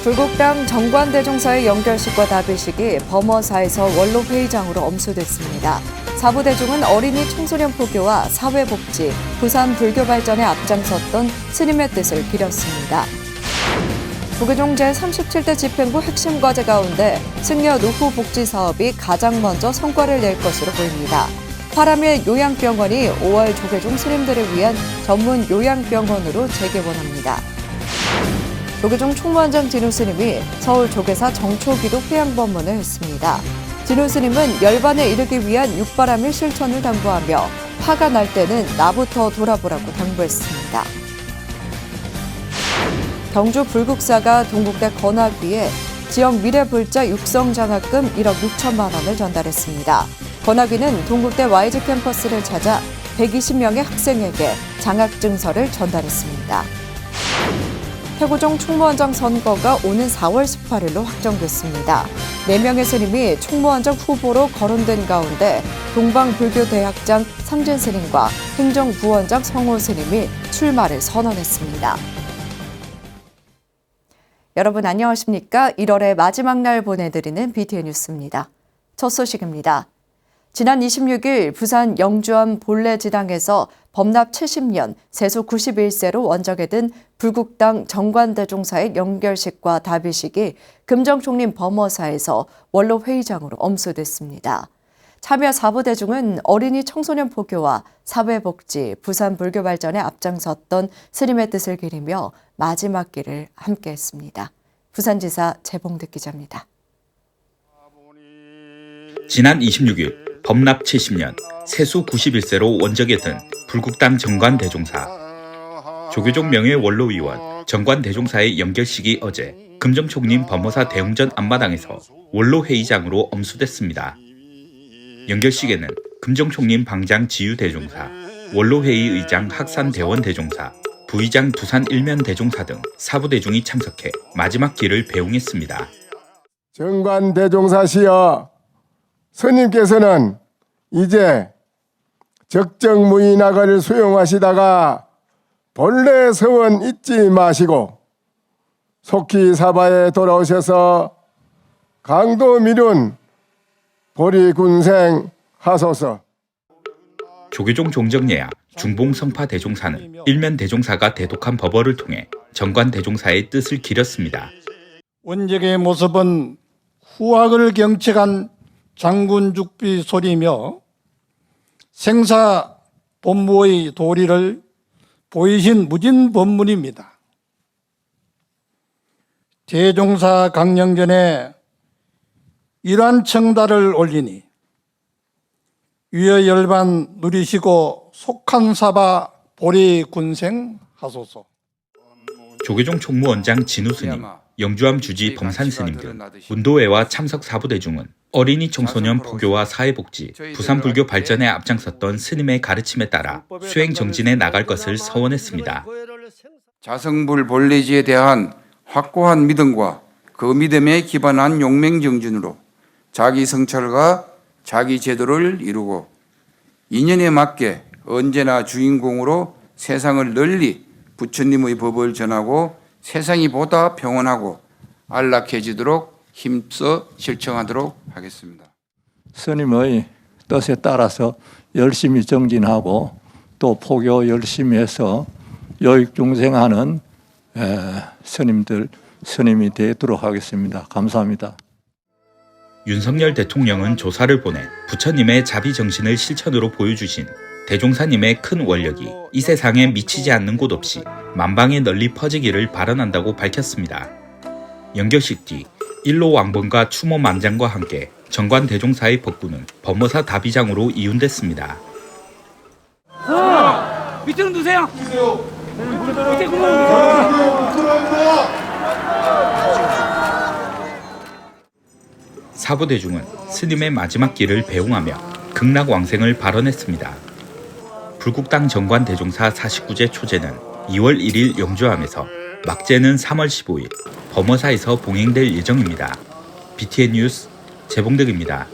불국당 정관대종사의 연결식과 답의식이 범어사에서 원로 회의장으로 엄수됐습니다. 사부대중은 어린이 청소년 포교와 사회복지, 부산 불교 발전에 앞장섰던 스님의 뜻을 기렸습니다. 조계종 제37대 집행부 핵심 과제 가운데 승려 노후 복지 사업이 가장 먼저 성과를 낼 것으로 보입니다. 파라밀 요양병원이 5월 조계종 스님들을 위한 전문 요양병원으로 재개원합니다. 조계종 총무원장 진우 스님이 서울 조계사 정초기도 회양법문을 했습니다. 진우 스님은 열반에 이르기 위한 육바라밀 실천을 당부하며 화가 날 때는 나부터 돌아보라고 당부했습니다. 경주 불국사가 동국대 건학위에 지역 미래불자 육성장학금 1억 6천만 원을 전달했습니다. 건학위는 동국대 YG 캠퍼스를 찾아 120명의 학생에게 장학증서를 전달했습니다. 태고종 총무원장 선거가 오는 4월 18일로 확정됐습니다. 4명의 스님이 총무원장 후보로 거론된 가운데 동방불교대학장 상진 스님과 행정부원장 성호 스님이 출마를 선언했습니다. 여러분 안녕하십니까? 1월의 마지막 날 보내드리는 BTN 뉴스입니다. 첫 소식입니다. 지난 26일 부산 영주암 본래지당에서 법납 70년, 세수 91세로 원적에 든 불국당 정관대종사의 연결식과 답의식이 금정총림 범어사에서 원로 회의장으로 엄수됐습니다. 참여 사부대중은 어린이 청소년 포교와 사회복지, 부산 불교 발전에 앞장섰던 스님의 뜻을 기리며 마지막 길을 함께했습니다. 부산지사 재봉득 기자입니다. 지난 26일 법납 70년, 세수 91세로 원적에 든 불국당 정관대종사. 조계종 명예 원로위원 정관대종사의 연결식이 어제 금정총림 범어사 대웅전 앞마당에서 원로 회의장으로 엄수됐습니다. 연결식에는 금정총림 방장 지유대종사, 원로회의 의장 학산대원대종사, 부의장 두산 일면대종사 등 사부대중이 참석해 마지막 길을 배웅했습니다. 정관대종사시여, 스님께서는 이제 적정무인학을 수용하시다가 본래 서원 잊지 마시고 속히 사바에 돌아오셔서 강도 미룬 보리군생 하소서. 조계종 종정예야 중봉성파 대종사는 일면 대종사가 대독한 법어를 통해 정관대종사의 뜻을 기렸습니다. 원적의 모습은 후학을 경책한 장군 죽비 소리며 생사 본무의 도리를 보이신 무진 법문입니다. 대종사 강령전에 일환 청달을 올리니 위의 열반 누리시고 속한 사바 보리 군생 하소서. 조계종 총무원장 진우 스님, 영주암 주지 범산 스님 등 문도회와 참석 사부대중은 어린이 청소년 포교와 사회복지, 부산 불교 발전에 앞장섰던 스님의 가르침에 따라 수행 정진해 나갈 것을 서원했습니다. 자성불 본래지에 대한 확고한 믿음과 그 믿음에 기반한 용맹정진으로 자기 성찰과 자기 제도를 이루고 인연에 맞게 언제나 주인공으로 세상을 널리 부처님의 법을 전하고 세상이 보다 평온하고 안락해지도록 힘써 실천하도록 하겠습니다. 스님의 뜻에 따라서 열심히 정진하고 또 포교 열심히 해서 요익중생하는 스님이 되도록 하겠습니다. 감사합니다. 윤석열 대통령은 조사를 보내 부처님의 자비정신을 실천으로 보여주신 대종사님의 큰 원력이 이 세상에 미치지 않는 곳 없이 만방에 널리 퍼지기를 바라난다고 밝혔습니다. 연결식 뒤 일로 왕번과 추모 만장과 함께 정관대종사의 법구는 범어사 답의장으로 이운됐습니다. 밑으로 누세요. 밑에 구멍. 사부대중은 스님의 마지막 길을 배웅하며 극락왕생을 발언했습니다. 불국당 정관대종사 49제 초제는 2월 1일 영주암에서, 막제는 3월 15일 범어사에서 봉행될 예정입니다. BTN 뉴스 재봉득입니다.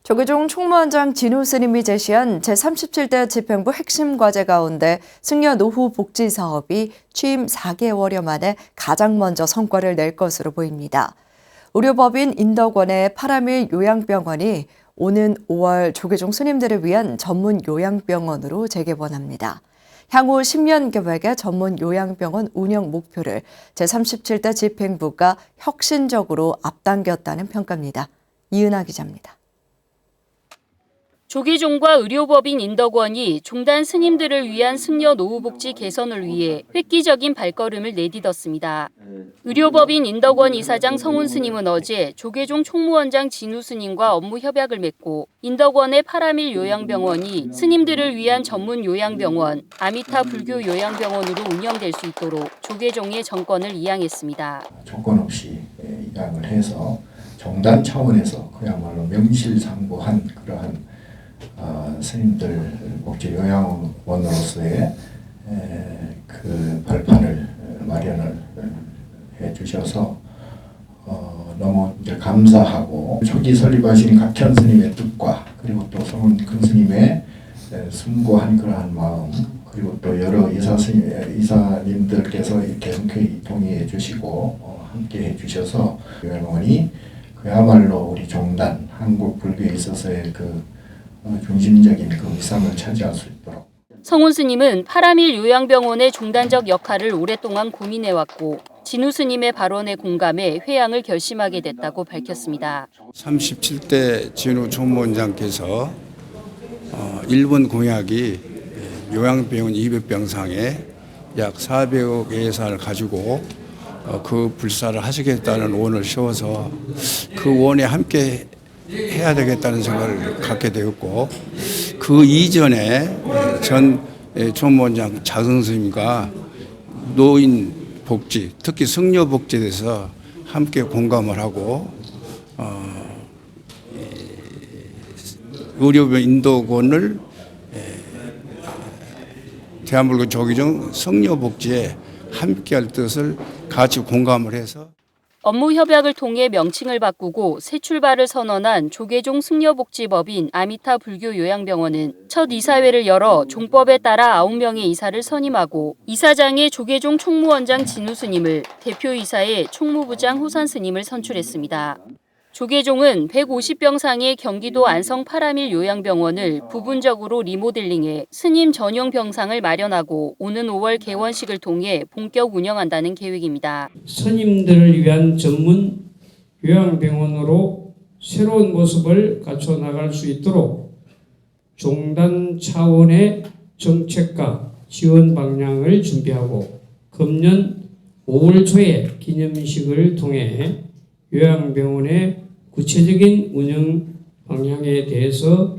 조계종 총무원장 진우 스님이 제시한 제37대 집행부 핵심 과제 가운데 승려 노후 복지 사업이 취임 4개월여 만에 가장 먼저 성과를 낼 것으로 보입니다. 의료법인 인덕원의 파라밀 요양병원이 오는 5월 조계종 스님들을 위한 전문 요양병원으로 재개원합니다. 향후 10년 계획의 전문 요양병원 운영 목표를 제37대 집행부가 혁신적으로 앞당겼다는 평가입니다. 이은하 기자입니다. 조계종과 의료법인 인덕원이 종단 스님들을 위한 승려 노후복지 개선을 위해 획기적인 발걸음을 내딛었습니다. 의료법인 인덕원 이사장 성훈 스님은 어제 조계종 총무원장 진우 스님과 업무 협약을 맺고 인덕원의 파라밀 요양병원이 스님들을 위한 전문 요양병원, 아미타 불교 요양병원으로 운영될 수 있도록 조계종의 정권을 이양했습니다. 조건 없이 이양을 해서 종단 차원에서 그야말로 명실상부한 그러한 스님들 복지 요양원으로서의 그 발판을 마련을 해주셔서 너무 이제 감사하고 초기 설립하신 각현 스님의 뜻과 그리고 또 성훈 큰 스님의 숭고한 그러한 마음 그리고 또 여러 이사님들께서 이렇게 흔쾌히 동의해 주시고 함께 해 주셔서 요양원이 그야말로 우리 종단 한국 불교에 있어서의 그 중심적인 그 위상을 차지할 수 있도록. 성훈 스님은 파라밀 요양병원의 종단적 역할을 오랫동안 고민해왔고 진우 스님의 발언에 공감해 회양을 결심하게 됐다고 밝혔습니다. 37대 진우 총무원장께서 일본 공약이 요양병원 200병상에 약 400억 예산을 가지고 그 불사를 하시겠다는 원을 세워서 그 원에 함께 해야 되겠다는 생각을 갖게 되었고 그 이전에 전 총무원장 자성 스님과 노인 복지, 특히 승려 복지에 대해서 함께 공감을 하고 의료병 인도권을 대한민국 조계종 승려 복지에 함께할 뜻을 같이 공감을 해서 업무 협약을 통해 명칭을 바꾸고 새 출발을 선언한 조계종 승려복지법인 아미타 불교 요양병원은 첫 이사회를 열어 종법에 따라 9명의 이사를 선임하고 이사장에 조계종 총무원장 진우 스님을, 대표이사에 총무부장 호산 스님을 선출했습니다. 조계종은 150병상의 경기도 안성 파라밀 요양병원을 부분적으로 리모델링해 스님 전용 병상을 마련하고 오는 5월 개원식을 통해 본격 운영한다는 계획입니다. 스님들을 위한 전문 요양병원으로 새로운 모습을 갖춰 나갈 수 있도록 종단 차원의 정책과 지원 방향을 준비하고 금년 5월 초에 기념식을 통해 요양병원의 구체적인 운영 방향에 대해서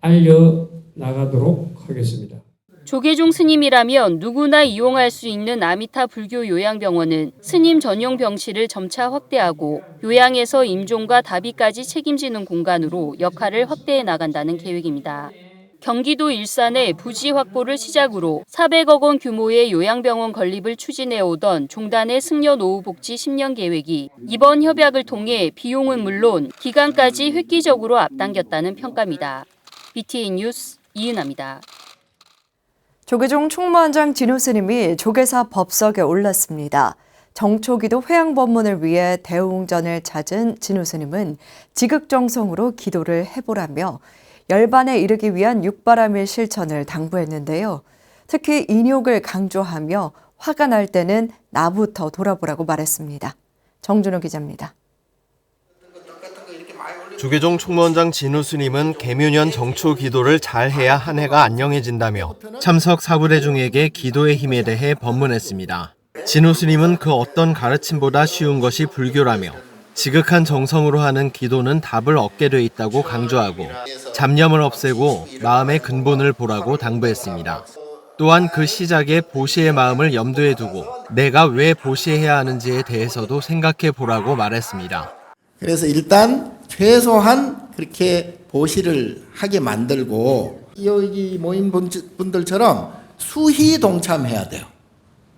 알려나가도록 하겠습니다. 조계종 스님이라면 누구나 이용할 수 있는 아미타 불교 요양병원은 스님 전용 병실을 점차 확대하고 요양에서 임종과 다비까지 책임지는 공간으로 역할을 확대해 나간다는 계획입니다. 경기도 일산의 부지 확보를 시작으로 400억 원 규모의 요양병원 건립을 추진해오던 종단의 승려 노후복지 10년 계획이 이번 협약을 통해 비용은 물론 기간까지 획기적으로 앞당겼다는 평가입니다. BTN 뉴스 이은하입니다. 조계종 총무원장 진우 스님이 조계사 법석에 올랐습니다. 정초기도 회양 법문을 위해 대웅전을 찾은 진우 스님은 지극정성으로 기도를 해보라며 열반에 이르기 위한 육바라밀 실천을 당부했는데요. 특히 인욕을 강조하며 화가 날 때는 나부터 돌아보라고 말했습니다. 정준호 기자입니다. 조계종 총무원장 진우 스님은 계묘년 정초 기도를 잘해야 한 해가 안녕해진다며 참석 사부대중에게 기도의 힘에 대해 법문했습니다. 진우 스님은 그 어떤 가르침보다 쉬운 것이 불교라며 지극한 정성으로 하는 기도는 답을 얻게 돼 있다고 강조하고 잡념을 없애고 마음의 근본을 보라고 당부했습니다. 또한 그 시작에 보시의 마음을 염두에 두고 내가 왜 보시해야 하는지에 대해서도 생각해 보라고 말했습니다. 그래서 일단 최소한 그렇게 보시를 하게 만들고 여기 모인 분들처럼 수희 동참해야 돼요.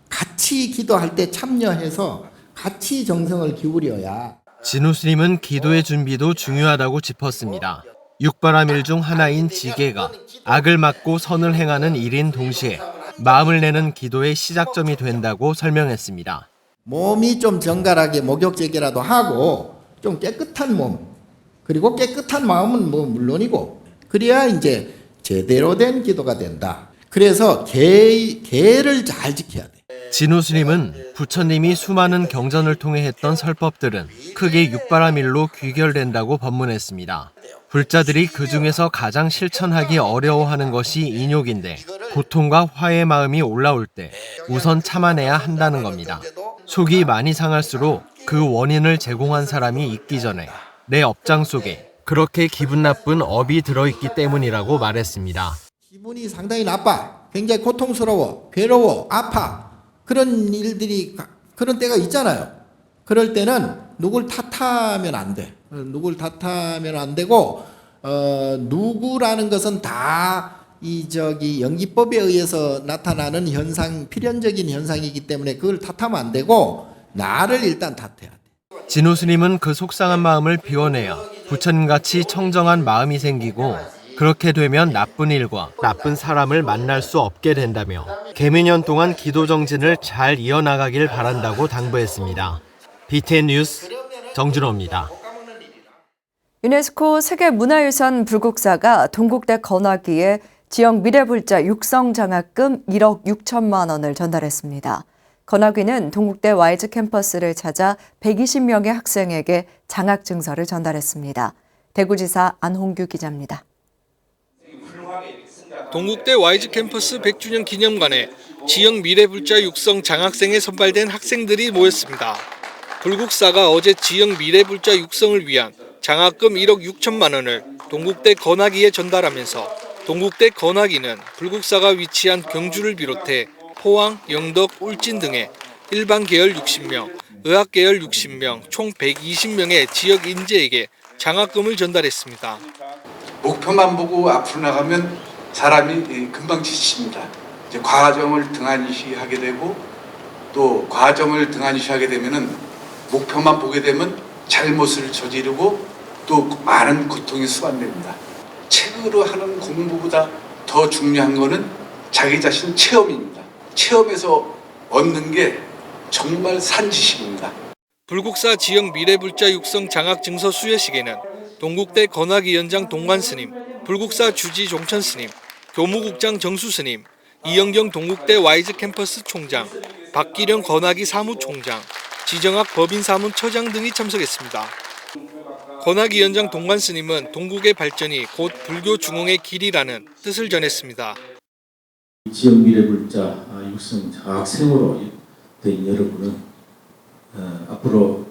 같이 기도할 때 참여해서 같이 정성을 기울여야. 진우 스님은 기도의 준비도 중요하다고 짚었습니다. 육바라밀 중 하나인 지게가 악을 막고 선을 행하는 일인 동시에 마음을 내는 기도의 시작점이 된다고 설명했습니다. 몸이 좀 정갈하게 목욕제기라도 하고 좀 깨끗한 몸 그리고 깨끗한 마음은 뭐 물론이고 그래야 이제 제대로 된 기도가 된다. 그래서 계를 잘 지켜야 돼. 진우 스님은 부처님이 수많은 경전을 통해 했던 설법들은 크게 육바라밀로 귀결된다고 법문했습니다. 불자들이 그 중에서 가장 실천하기 어려워하는 것이 인욕인데 고통과 화의 마음이 올라올 때 우선 참아내야 한다는 겁니다. 속이 많이 상할수록 그 원인을 제공한 사람이 있기 전에 내 업장 속에 그렇게 기분 나쁜 업이 들어있기 때문이라고 말했습니다. 기분이 상당히 나빠. 굉장히 고통스러워. 괴로워. 아파. 그런 일들이 그런 때가 있잖아요. 그럴 때는 누굴 탓하면 안 돼. 누굴 탓하면 안 되고 누구라는 것은 다 연기법에 의해서 나타나는 현상, 필연적인 현상이기 때문에 그걸 탓하면 안 되고 나를 일단 탓해야 돼. 진우 스님은 그 속상한 마음을 비워내야 부처님같이 청정한 마음이 생기고 그렇게 되면 나쁜 일과 나쁜 사람을 만날 수 없게 된다며 개미년 동안 기도 정진을 잘 이어나가길 바란다고 당부했습니다. BTN 뉴스 정준호입니다. 유네스코 세계문화유산 불국사가 동국대 건화기에 지역 미래불자 육성 장학금 1억 6천만 원을 전달했습니다. 건화기는 동국대 와이즈 캠퍼스를 찾아 120명의 학생에게 장학증서를 전달했습니다. 대구지사 안홍규 기자입니다. 동국대 와이즈 캠퍼스 100주년 기념관에 지역 미래불자 육성 장학생에 선발된 학생들이 모였습니다. 불국사가 어제 지역 미래불자 육성을 위한 장학금 1억 6천만 원을 동국대 건화기에 전달하면서 동국대 건화기는 불국사가 위치한 경주를 비롯해 포항, 영덕, 울진 등의 일반 계열 60명, 의학 계열 60명, 총 120명의 지역 인재에게 장학금을 전달했습니다. 목표만 보고 앞으로 나가면 사람이 금방 지칩니다. 이제 과정을 등한시하게 되고 또 과정을 등한시하게 되면은 목표만 보게 되면 잘못을 저지르고 또 많은 고통이 수반됩니다. 책으로 하는 공부보다 더 중요한 거는 자기 자신 체험입니다. 체험에서 얻는 게 정말 산 지식입니다. 불국사 지역 미래불자 육성 장학증서 수여식에는 동국대 건화기 연장 동관 스님, 불국사 주지 종천 스님, 교무국장 정수 스님, 이영경 동국대 와이즈 캠퍼스 총장, 박기령 건화기 사무총장, 지정학 법인사무처장 등이 참석했습니다. 건화기 연장 동관 스님은 동국의 발전이 곧 불교 중흥의 길이라는 뜻을 전했습니다. 지역 미래불자 육성 장학생으로 된 여러분은 앞으로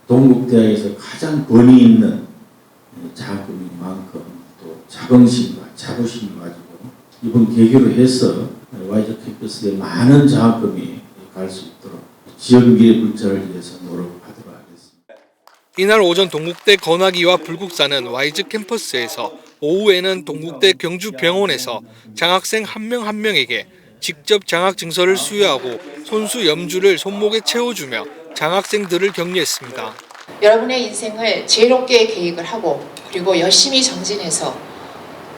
동국대학에서 가장 권위 있는 장학금인 만큼 또 자긍심과 자부심을 가지고 이번 계기로 해서 와이즈 캠퍼스에 많은 장학금이 갈 수 있도록 지역 미래불자를 위해서 노력하도록 하겠습니다. 이날 오전 동국대 건화기와 불국사는 와이즈 캠퍼스에서 오후에는 동국대 경주병원에서 장학생 한 명 한 명에게 직접 장학증서를 수여하고 손수 염주를 손목에 채워주며 장학생들을 격려했습니다. 여러분의 인생을 지혜롭게 계획을 하고 그리고 열심히 정진해서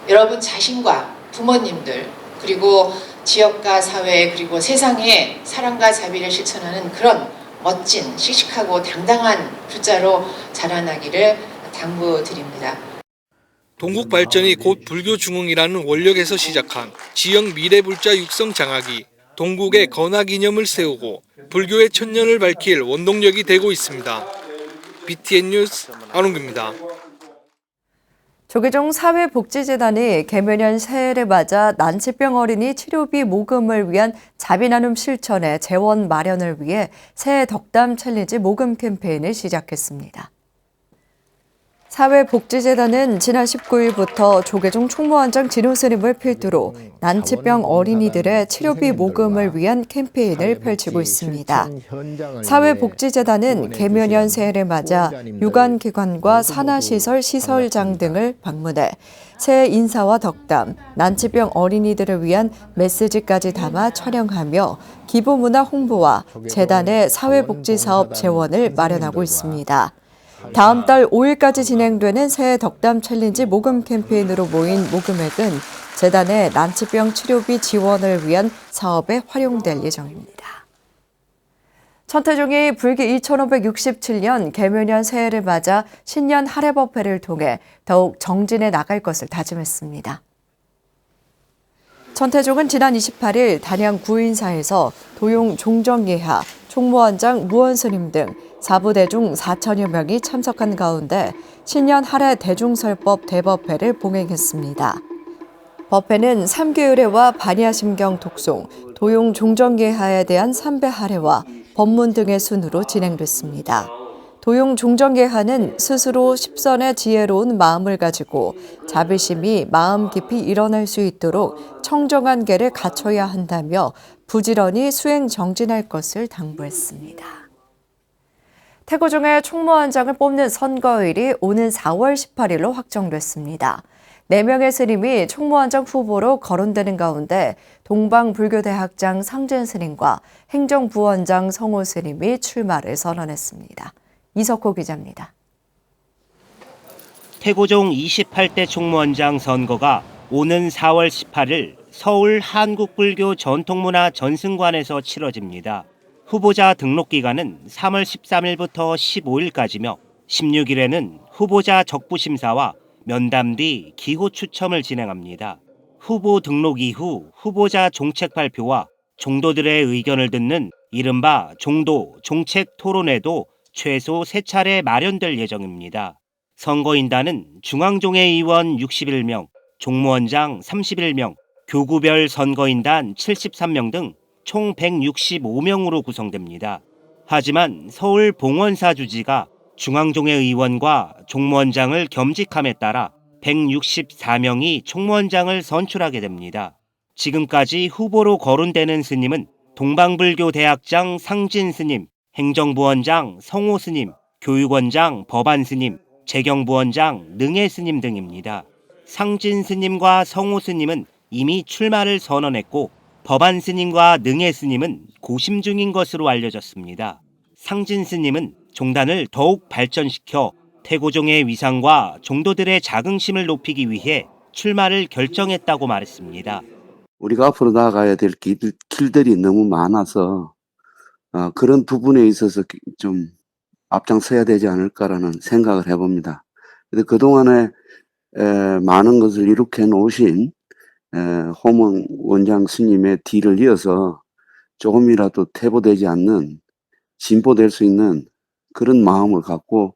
여러분 자신과 부모님들 그리고 지역과 사회 그리고 세상에 사랑과 자비를 실천하는 그런 멋진 씩씩하고 당당한 불자로 자라나기를 당부드립니다. 동국 발전이 곧 불교 중흥이라는 원력에서 시작한 지역 미래불자 육성 장학이 동국의 건화기념을 세우고 불교의 천년을 밝힐 원동력이 되고 있습니다. BTN 뉴스 안홍규입니다. 조계종 사회복지재단이 개묘년 새해를 맞아 난치병 어린이 치료비 모금을 위한 자비나눔 실천의 재원 마련을 위해 새해 덕담 챌린지 모금 캠페인을 시작했습니다. 사회복지재단은 지난 19일부터 조계종 총무원장 진우 스님을 필두로 난치병 어린이들의 치료비 모금을 위한 캠페인을 펼치고 있습니다. 사회복지재단은 개묘년 새해를 맞아 유관기관과 산하시설 시설장 등을 방문해 새해 인사와 덕담, 난치병 어린이들을 위한 메시지까지 담아 촬영하며 기부문화 홍보와 재단의 사회복지사업 재원을 마련하고 있습니다. 다음 달 5일까지 진행되는 새해 덕담 챌린지 모금 캠페인으로 모인 모금액은 재단의 난치병 치료비 지원을 위한 사업에 활용될 예정입니다. 천태종이 불기 2567년 개묘년 새해를 맞아 신년 할애법회를 통해 더욱 정진해 나갈 것을 다짐했습니다. 천태종은 지난 28일 단양 구인사에서 도용 종정예하, 총무원장 무원스님 등 사부대중 4천여 명이 참석한 가운데 신년 할애 대중설법 대법회를 봉행했습니다. 법회는 3개의례와 반야심경 독송, 도용 종정예하에 대한 삼배 할애와 법문 등의 순으로 진행됐습니다. 도용 종정예하는 스스로 십선의 지혜로운 마음을 가지고 자비심이 마음 깊이 일어날 수 있도록 청정한 계를 갖춰야 한다며 부지런히 수행 정진할 것을 당부했습니다. 태고종의 총무원장을 뽑는 선거일이 오는 4월 18일로 확정됐습니다. 4명의 스님이 총무원장 후보로 거론되는 가운데 동방불교대학장 상진 스님과 행정부원장 성호 스님이 출마를 선언했습니다. 이석호 기자입니다. 태고종 28대 총무원장 선거가 오는 4월 18일 서울 한국불교 전통문화 전승관에서 치러집니다. 후보자 등록 기간은 3월 13일부터 15일까지며 16일에는 후보자 적부심사와 면담 뒤 기호 추첨을 진행합니다. 후보 등록 이후 후보자 종책 발표와 종도들의 의견을 듣는 이른바 종도 종책 토론회도 최소 3차례 마련될 예정입니다. 선거인단은 중앙종회 의원 61명, 종무원장 31명, 교구별 선거인단 73명 등 총 165명으로 구성됩니다. 하지만 서울 봉원사 주지가 중앙종회 의원과 총무원장을 겸직함에 따라 164명이 총무원장을 선출하게 됩니다. 지금까지 후보로 거론되는 스님은 동방불교대학장 상진 스님, 행정부원장 성호 스님, 교육원장 법안 스님, 재경부원장 능혜 스님 등입니다. 상진 스님과 성호 스님은 이미 출마를 선언했고 법안 스님과 능혜 스님은 고심 중인 것으로 알려졌습니다. 상진 스님은 종단을 더욱 발전시켜 태고종의 위상과 종도들의 자긍심을 높이기 위해 출마를 결정했다고 말했습니다. 우리가 앞으로 나아가야 될 길들이 너무 많아서 그런 부분에 있어서 좀 앞장서야 되지 않을까라는 생각을 해봅니다. 그래서 그동안에 많은 것을 이룩해 놓으신 호몽 원장 스님의 뒤를 이어서 조금이라도 퇴보되지 않는 진보될 수 있는 그런 마음을 갖고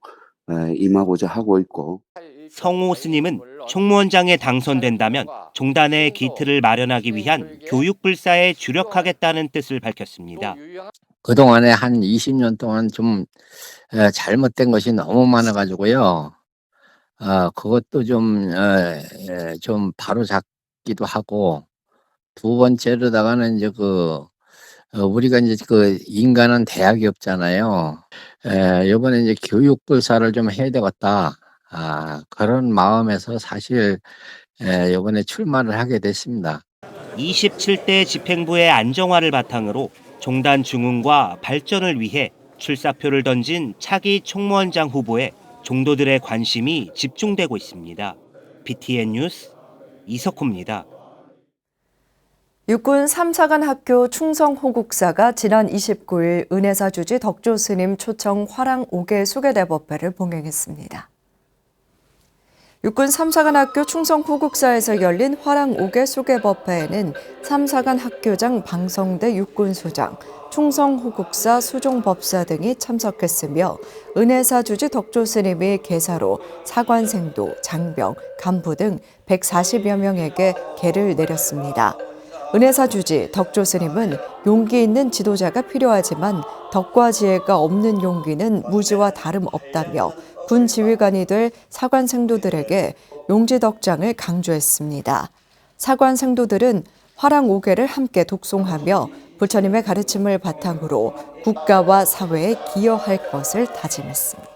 임하고자 하고 있고, 성호 스님은 총무원장에 당선된다면 종단의 기틀을 마련하기 위한 교육불사에 주력하겠다는 뜻을 밝혔습니다. 그동안에 한 20년 동안 좀 잘못된 것이 너무 많아가지고요. 그것도 좀 바로잡기도 하고, 두 번째로다가는 이제 우리가 이제 인간은 대학이 없잖아요. 이번에 이제 교육불사를 좀 해야 되겠다. 그런 마음에서 사실 이번에 출마를 하게 됐습니다. 27대 집행부의 안정화를 바탕으로 종단 중흥과 발전을 위해 출사표를 던진 차기 총무원장 후보에 종도들의 관심이 집중되고 있습니다. BTN 뉴스 이석호입니다. 육군 3사관 학교 충성호국사가 지난 29일 은혜사 주지 덕조 스님 초청 화랑 5개 수계대법회를 봉행했습니다. 육군 3사관 학교 충성호국사에서 열린 화랑 5개 수계법회에는 3사관 학교장 방성대 육군소장, 충성호국사 수종법사 등이 참석했으며 은혜사 주지 덕조 스님이 계사로 사관생도, 장병, 간부 등 140여 명에게 계를 내렸습니다. 은혜사 주지 덕조 스님은 용기 있는 지도자가 필요하지만 덕과 지혜가 없는 용기는 무지와 다름없다며 군 지휘관이 될 사관 생도들에게 용지덕장을 강조했습니다. 사관 생도들은 화랑 5개를 함께 독송하며 부처님의 가르침을 바탕으로 국가와 사회에 기여할 것을 다짐했습니다.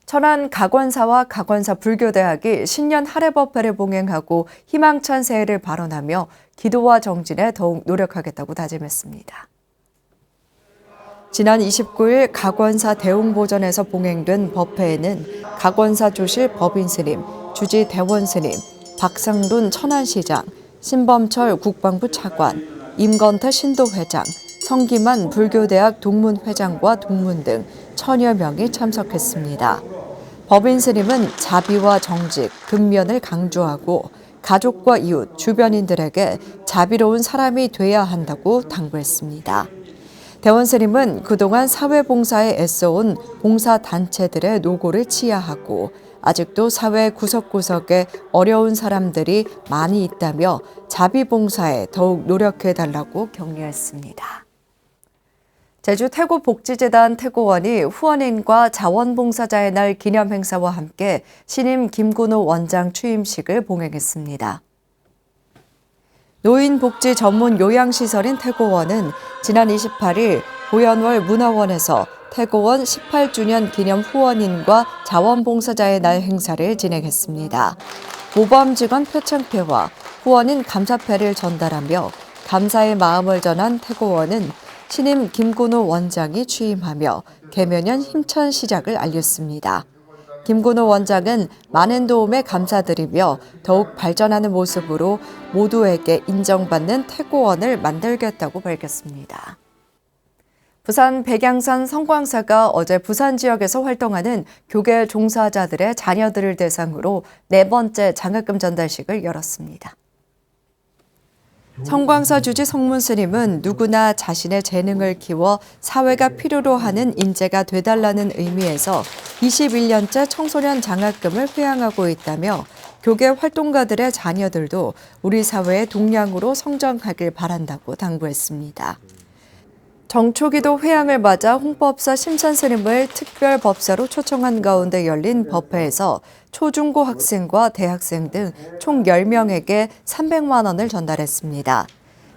천안 가권사와 가권사 불교대학이 신년 할애법회를 봉행하고 희망찬 새해를 발언하며 기도와 정진에 더욱 노력하겠다고 다짐했습니다. 지난 29일 각원사 대웅보전에서 봉행된 법회에는 각원사 주실 법인스님, 주지 대원스님, 박상돈 천안시장, 신범철 국방부 차관, 임건태 신도회장, 성기만 불교대학 동문회장과 동문 등 1000여 명이 참석했습니다. 법인스님은 자비와 정직, 근면을 강조하고 가족과 이웃, 주변인들에게 자비로운 사람이 돼야 한다고 당부했습니다. 대원스님은 그동안 사회봉사에 애써온 봉사단체들의 노고를 치하하고 아직도 사회 구석구석에 어려운 사람들이 많이 있다며 자비봉사에 더욱 노력해달라고 격려했습니다. 제주 태고복지재단 태고원이 후원인과 자원봉사자의 날 기념행사와 함께 신임 김근호 원장 취임식을 봉행했습니다. 노인복지 전문 요양시설인 태고원은 지난 28일 고현월 문화원에서 태고원 18주년 기념 후원인과 자원봉사자의 날 행사를 진행했습니다. 모범직원 표창패와 후원인 감사패를 전달하며 감사의 마음을 전한 태고원은 신임 김근호 원장이 취임하며 개묘년 힘찬 시작을 알렸습니다. 김근호 원장은 많은 도움에 감사드리며 더욱 발전하는 모습으로 모두에게 인정받는 태고원을 만들겠다고 밝혔습니다. 부산 백양산 성광사가 어제 부산 지역에서 활동하는 교계 종사자들의 자녀들을 대상으로 4번째 장학금 전달식을 열었습니다. 성광사 주지 성문스님은 누구나 자신의 재능을 키워 사회가 필요로 하는 인재가 되달라는 의미에서 21년째 청소년 장학금을 회항하고 있다며 교계 활동가들의 자녀들도 우리 사회의 동량으로 성장하길 바란다고 당부했습니다. 정초기도 회항을 맞아 홍법사 심산스님을 특별법사로 초청한 가운데 열린 법회에서 초중고 학생과 대학생 등 총 10명에게 300만 원을 전달했습니다.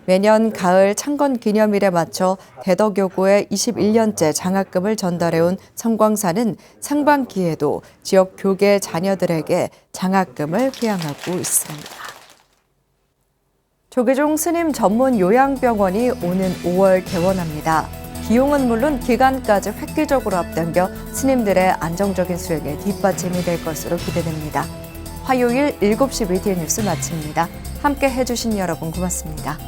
매년 가을 창건 기념일에 맞춰 대덕여고에 21년째 장학금을 전달해온 성광사는 상반기에도 지역 교계 자녀들에게 장학금을 회항하고 있습니다. 조계종 스님 전문 요양병원이 오는 5월 개원합니다. 비용은 물론 기간까지 획기적으로 앞당겨 스님들의 안정적인 수행에 뒷받침이 될 것으로 기대됩니다. 화요일 7시 BTN 뉴스 마칩니다. 함께 해주신 여러분 고맙습니다.